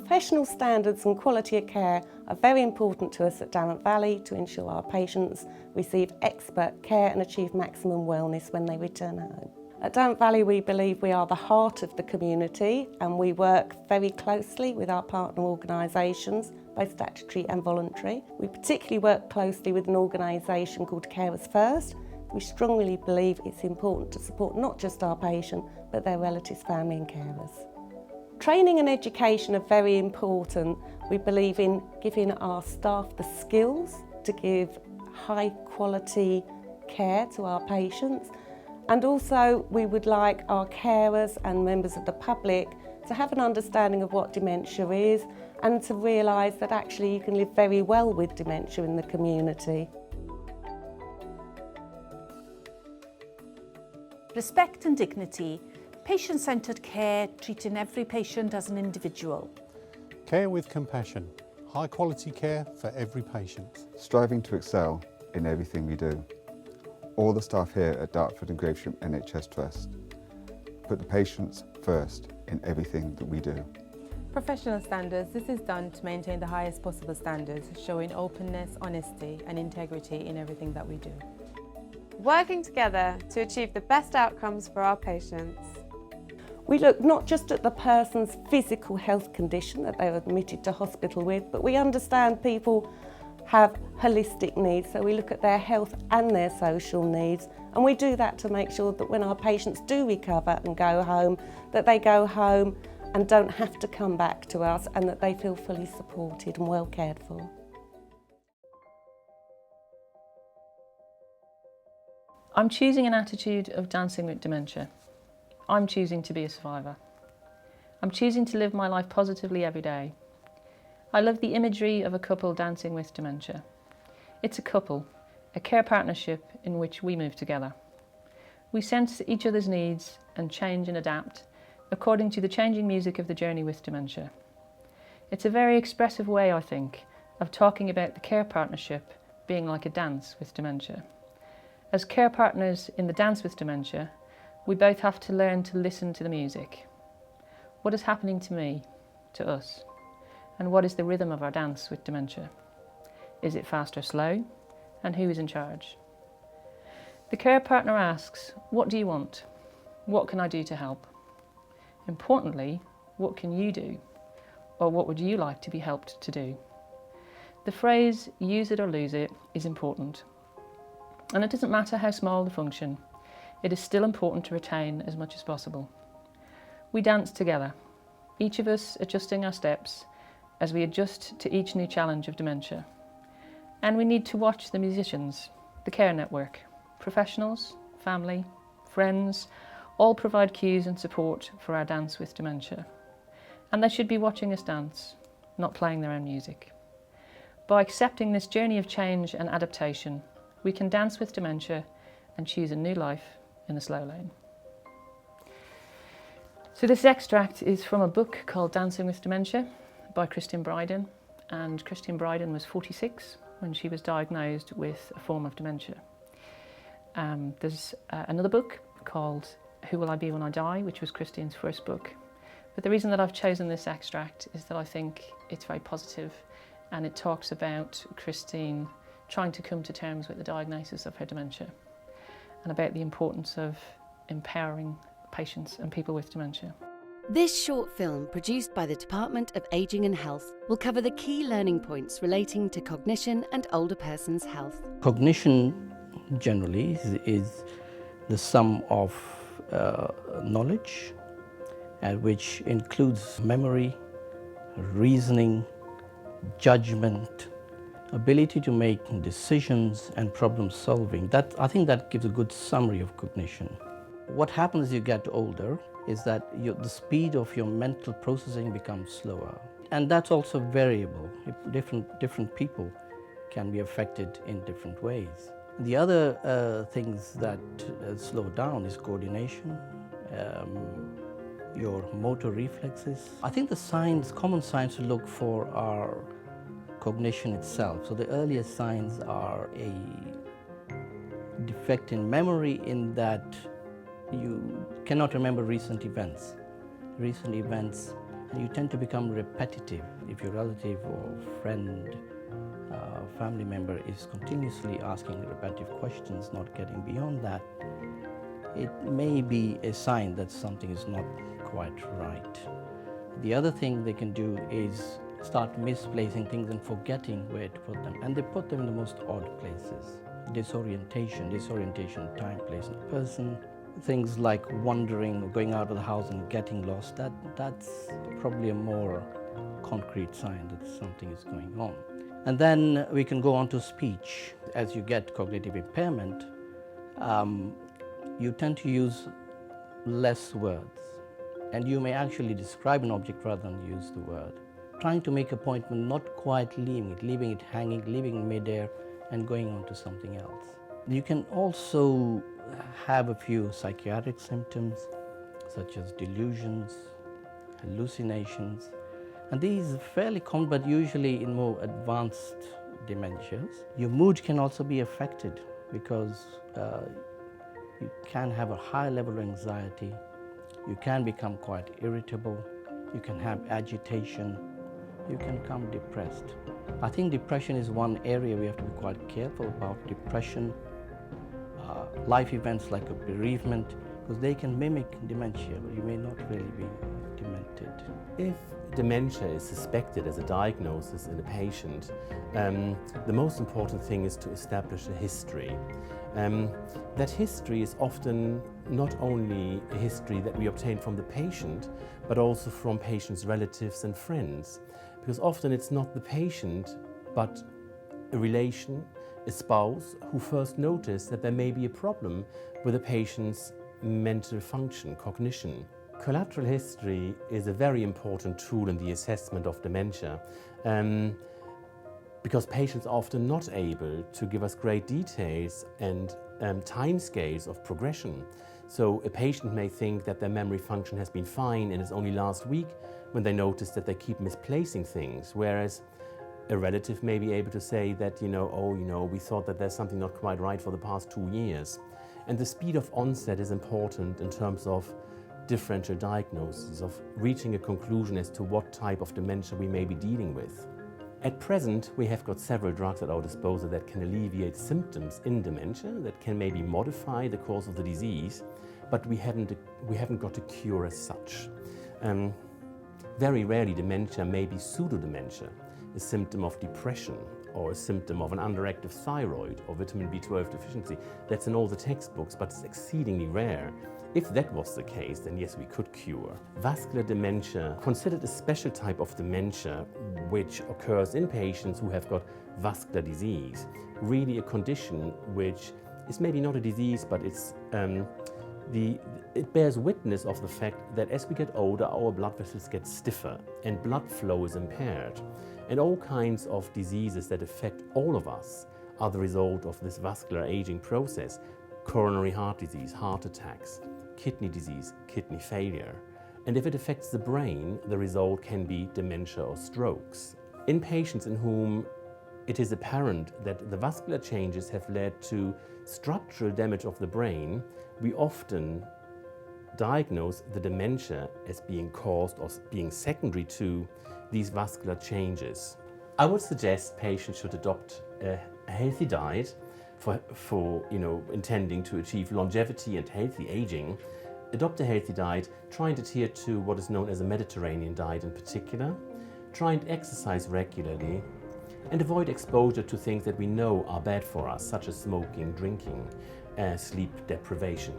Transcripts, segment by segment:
Professional standards and quality of care are very important to us at Darent Valley to ensure our patients receive expert care and achieve maximum wellness when they return home. At Darent Valley we believe we are the heart of the community and we work very closely with our partner organisations, both statutory and voluntary. We particularly work closely with an organisation called Carers First. We strongly believe it's important to support not just our patient but their relatives, family and carers. Training and education are very important. We believe in giving our staff the skills to give high quality care to our patients, and also we would like our carers and members of the public to have an understanding of what dementia is and to realise that actually you can live very well with dementia in the community. Respect and dignity. Patient-centred care, treating every patient as an individual. Care with compassion. High quality care for every patient. Striving to excel in everything we do. All the staff here at Dartford and Gravesham NHS Trust put the patients first in everything that we do. Professional standards. This is done to maintain the highest possible standards, showing openness, honesty and integrity in everything that we do. Working together to achieve the best outcomes for our patients. We look not just at the person's physical health condition that they're admitted to hospital with, but we understand people have holistic needs, so we look at their health and their social needs, and we do that to make sure that when our patients do recover and go home, that they go home and don't have to come back to us and that they feel fully supported and well cared for. I'm choosing an attitude of dancing with dementia. I'm choosing to be a survivor. I'm choosing to live my life positively every day. I love the imagery of a couple dancing with dementia. It's a couple, a care partnership in which we move together. We sense each other's needs and change and adapt according to the changing music of the journey with dementia. It's a very expressive way, I think, of talking about the care partnership being like a dance with dementia. As care partners in the dance with dementia, we both have to learn to listen to the music. What is happening to me, to us? And what is the rhythm of our dance with dementia? Is it fast or slow? And who is in charge? The care partner asks, what do you want? What can I do to help? Importantly, what can you do? Or what would you like to be helped to do? The phrase, use it or lose it, is important. And it doesn't matter how small the function, it is still important to retain as much as possible. We dance together, each of us adjusting our steps as we adjust to each new challenge of dementia. And we need to watch the musicians, the care network, professionals, family, friends, all provide cues and support for our dance with dementia. And they should be watching us dance, not playing their own music. By accepting this journey of change and adaptation, we can dance with dementia and choose a new life in the slow lane. So this extract is from a book called Dancing with Dementia by Christine Bryden, and Christine Bryden was 46 when she was diagnosed with a form of dementia. There's another book called Who Will I Be When I Die, which was Christine's first book. But the reason that I've chosen this extract is that I think it's very positive and it talks about Christine trying to come to terms with the diagnosis of her dementia and about the importance of empowering patients and people with dementia. This short film, produced by the Department of Ageing and Health, will cover the key learning points relating to cognition and older persons' health. Cognition generally is the sum of knowledge, which includes memory, reasoning, judgment, ability to make decisions and problem solving. I think that gives a good summary of cognition. What happens as you get older is that the speed of your mental processing becomes slower. And that's also variable. Different people can be affected in different ways. The other things that slow down is coordination, your motor reflexes. I think the signs, common signs to look for are cognition itself. So the earliest signs are a defect in memory in that you cannot remember recent events. Recent events and you tend to become repetitive. If your relative or friend, family member is continuously asking repetitive questions, not getting beyond that, it may be a sign that something is not quite right. The other thing they can do is start misplacing things and forgetting where to put them, and they put them in the most odd places. Disorientation, time, place, and person. Things like wandering or going out of the house and getting lost, that's probably a more concrete sign that something is going on. And then we can go on to speech. As you get cognitive impairment, you tend to use less words, and you may actually describe an object rather than use the word. Trying to make a point, but not quite leaving it hanging, leaving it midair, and going on to something else. You can also have a few psychiatric symptoms, such as delusions, hallucinations, and these are fairly common, but usually in more advanced dementias. Your mood can also be affected because you can have a high level of anxiety, you can become quite irritable, you can have agitation, you can become depressed. I think depression is one area we have to be quite careful about. Depression, life events like a bereavement, because they can mimic dementia, but you may not really be demented. If dementia is suspected as a diagnosis in a patient, the most important thing is to establish a history. That history is often not only a history that we obtain from the patient, but also from patient's relatives and friends. Because often it's not the patient, but a relation, a spouse, who first notice that there may be a problem with a patient's mental function, cognition. Collateral history is a very important tool in the assessment of dementia, because patients are often not able to give us great details and timescales of progression. So a patient may think that their memory function has been fine and it's only last week when they notice that they keep misplacing things, whereas a relative may be able to say that, we thought that there's something not quite right for the past 2 years. And the speed of onset is important in terms of differential diagnosis, of reaching a conclusion as to what type of dementia we may be dealing with. At present, we have got several drugs at our disposal that can alleviate symptoms in dementia, that can maybe modify the course of the disease, but we haven't got a cure as such. Very rarely dementia may be pseudodementia, a symptom of depression or a symptom of an underactive thyroid or vitamin B12 deficiency. That's in all the textbooks, but it's exceedingly rare. If that was the case, then yes, we could cure. Vascular dementia, considered a special type of dementia which occurs in patients who have got vascular disease, really a condition which is maybe not a disease, but it's it bears witness of the fact that as we get older, our blood vessels get stiffer and blood flow is impaired. And all kinds of diseases that affect all of us are the result of this vascular aging process. Coronary heart disease, heart attacks, kidney disease, kidney failure. And if it affects the brain, the result can be dementia or strokes. In patients in whom it is apparent that the vascular changes have led to structural damage of the brain, we often diagnose the dementia as being caused or being secondary to these vascular changes. I would suggest patients should adopt a healthy diet for intending to achieve longevity and healthy aging. Adopt a healthy diet, try and adhere to what is known as a Mediterranean diet in particular. Try and exercise regularly and avoid exposure to things that we know are bad for us, such as smoking, drinking, sleep deprivation.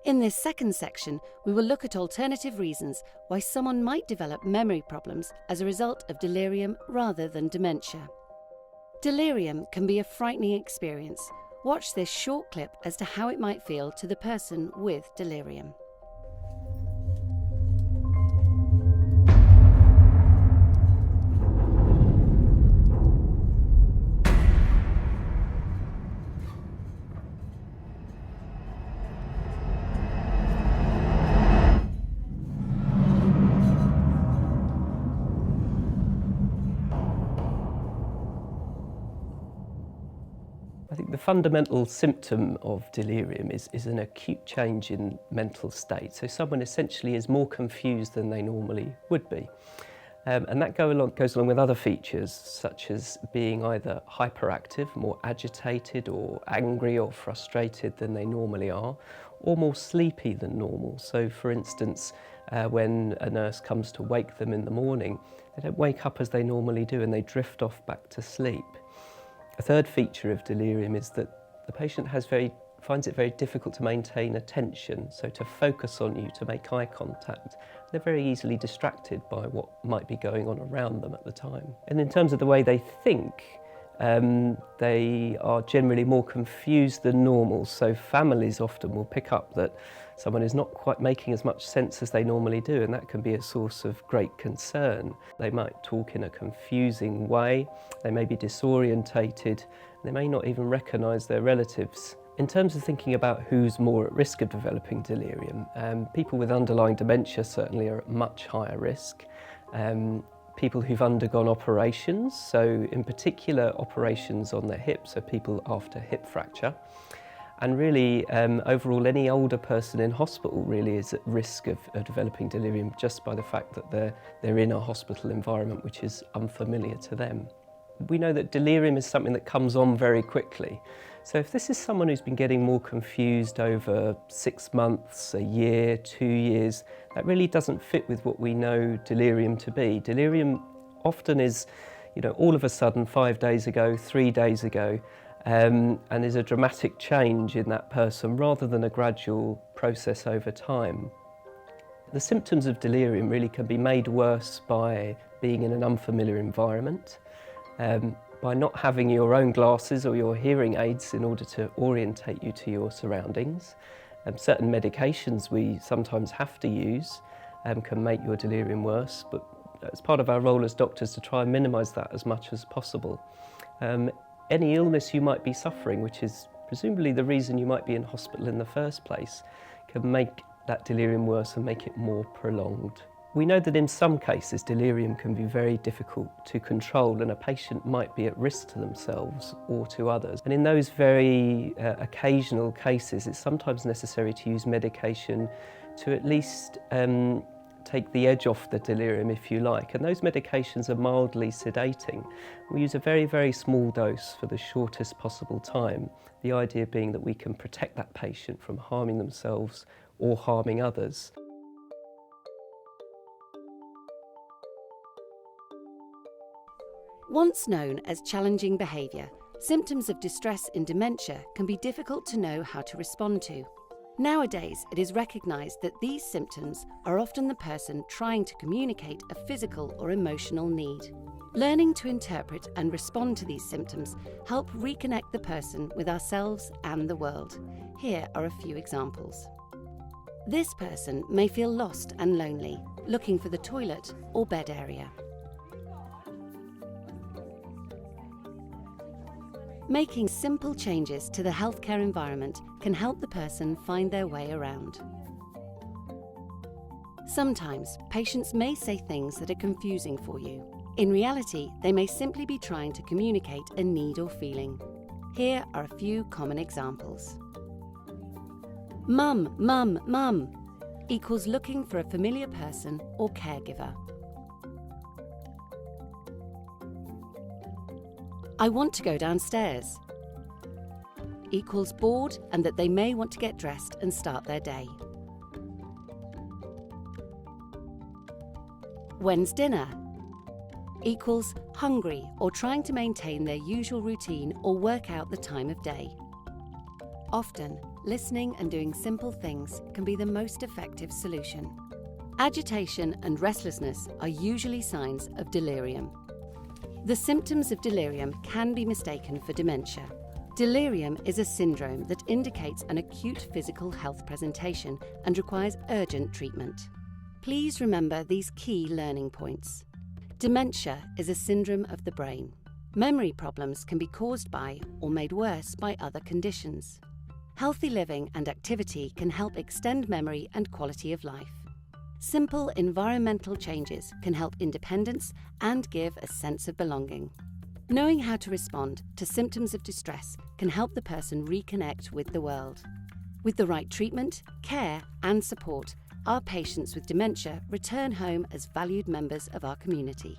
In this second section, we will look at alternative reasons why someone might develop memory problems as a result of delirium rather than dementia. Delirium can be a frightening experience. Watch this short clip as to how it might feel to the person with delirium. fundamental symptom of delirium is an acute change in mental state. So someone essentially is more confused than they normally would be. And that goes along with other features, such as being either hyperactive, more agitated or angry or frustrated than they normally are, or more sleepy than normal. So for instance, when a nurse comes to wake them in the morning, they don't wake up as they normally do and they drift off back to sleep. A third feature of delirium is that the patient finds it very difficult to maintain attention, so to focus on you, to make eye contact. They're very easily distracted by what might be going on around them at the time. And in terms of the way they think, they are generally more confused than normal, so families often will pick up that someone is not quite making as much sense as they normally do, and that can be a source of great concern. They might talk in a confusing way, they may be disorientated, they may not even recognise their relatives. In terms of thinking about who's more at risk of developing delirium, people with underlying dementia certainly are at much higher risk. People who've undergone operations, so in particular operations on their hips, so people after hip fracture. And really, overall, any older person in hospital really is at risk of developing delirium just by the fact that they're in a hospital environment which is unfamiliar to them. We know that delirium is something that comes on very quickly. So if this is someone who's been getting more confused over 6 months, a year, 2 years, that really doesn't fit with what we know delirium to be. Delirium often is, all of a sudden 5 days ago, 3 days ago, and is a dramatic change in that person rather than a gradual process over time. The symptoms of delirium really can be made worse by being in an unfamiliar environment, by not having your own glasses or your hearing aids in order to orientate you to your surroundings. Certain medications we sometimes have to use can make your delirium worse, but it's part of our role as doctors to try and minimise that as much as possible. Any illness you might be suffering, which is presumably the reason you might be in hospital in the first place, can make that delirium worse and make it more prolonged. We know that in some cases delirium can be very difficult to control and a patient might be at risk to themselves or to others. And in those very occasional cases, it's sometimes necessary to use medication to at least take the edge off the delirium, if you like. And those medications are mildly sedating. We use a very, very small dose for the shortest possible time. The idea being that we can protect that patient from harming themselves or harming others. Once known as challenging behaviour, symptoms of distress in dementia can be difficult to know how to respond to. Nowadays, it is recognised that these symptoms are often the person trying to communicate a physical or emotional need. Learning to interpret and respond to these symptoms help reconnect the person with ourselves and the world. Here are a few examples. This person may feel lost and lonely, looking for the toilet or bed area. Making simple changes to the healthcare environment can help the person find their way around. Sometimes patients may say things that are confusing for you. In reality, they may simply be trying to communicate a need or feeling. Here are a few common examples. Mum, mum, mum equals looking for a familiar person or caregiver. I want to go downstairs equals bored and that they may want to get dressed and start their day. When's dinner? Equals hungry or trying to maintain their usual routine or work out the time of day. Often, listening and doing simple things can be the most effective solution. Agitation and restlessness are usually signs of delirium. The symptoms of delirium can be mistaken for dementia. Delirium is a syndrome that indicates an acute physical health presentation and requires urgent treatment. Please remember these key learning points. Dementia is a syndrome of the brain. Memory problems can be caused by or made worse by other conditions. Healthy living and activity can help extend memory and quality of life. Simple environmental changes can help independence and give a sense of belonging. Knowing how to respond to symptoms of distress can help the person reconnect with the world. With the right treatment, care and support, our patients with dementia return home as valued members of our community.